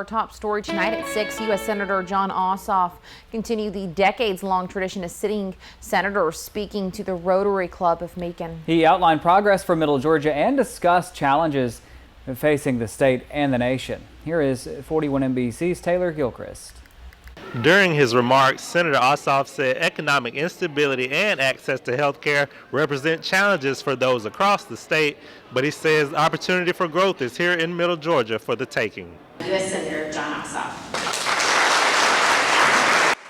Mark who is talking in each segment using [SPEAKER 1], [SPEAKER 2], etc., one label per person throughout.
[SPEAKER 1] Our top story tonight at 6, U.S. Senator Jon Ossoff continued the decades-long tradition of sitting senators speaking to the Rotary Club of Macon.
[SPEAKER 2] He outlined progress for Middle Georgia and discussed challenges facing the state and the nation. Here is 41 NBC's Taylor Gilchrist.
[SPEAKER 3] During his remarks, Senator Ossoff said economic instability and access to health care represent challenges for those across the state, but he says opportunity for growth is here in Middle Georgia for the taking.
[SPEAKER 4] U.S. Senator Jon Ossoff.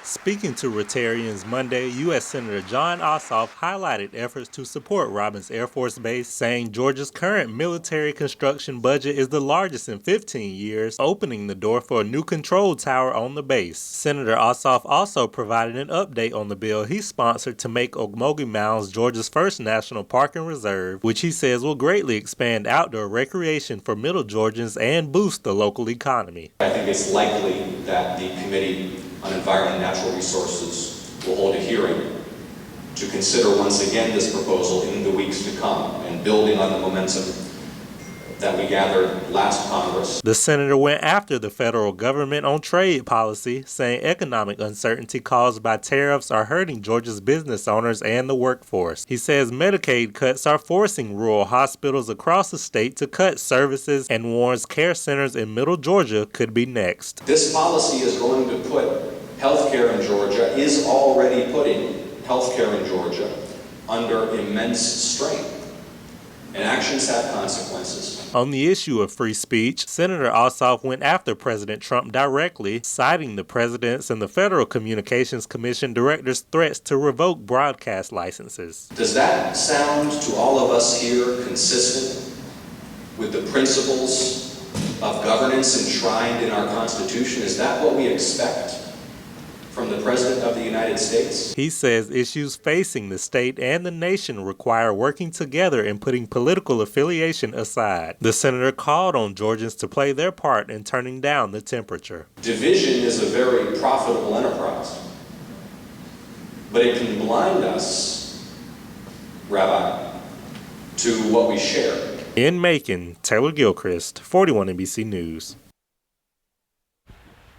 [SPEAKER 3] Speaking to Rotarians Monday, U.S. Senator Jon Ossoff highlighted efforts to support Robins Air Force Base, saying Georgia's current military construction budget is the largest in 15 years, opening the door for a new control tower on the base. Senator Ossoff also provided an update on the bill he sponsored to make Ocmulgee Mounds Georgia's first national park and reserve, which he says will greatly expand outdoor recreation for Middle Georgians and boost the local economy.
[SPEAKER 5] I think it's likely that the Committee on Environment and Natural Resources will hold a hearing to consider once again this proposal in the weeks to come, and building on the momentum that we gathered last Congress.
[SPEAKER 3] The senator went after the federal government on trade policy, saying economic uncertainty caused by tariffs are hurting Georgia's business owners and the workforce. He says Medicaid cuts are forcing rural hospitals across the state to cut services and warns care centers in Middle Georgia could be next.
[SPEAKER 5] This policy is going to put healthcare in Georgia, is already putting healthcare in Georgia under immense strain. And actions have consequences.
[SPEAKER 3] On the issue of free speech, Senator Ossoff went after President Trump directly, citing the president's and the Federal Communications Commission director's threats to revoke broadcast licenses.
[SPEAKER 5] Does that sound to all of us here consistent with the principles of governance enshrined in our Constitution? Is that what we expect from the President of the United States?
[SPEAKER 3] He says issues facing the state and the nation require working together and putting political affiliation aside. The senator called on Georgians to play their part in turning down the temperature.
[SPEAKER 5] Division is a very profitable enterprise, but it can blind us, Rabbi, to what we share.
[SPEAKER 3] In Macon, Taylor Gilchrist, 41 NBC News.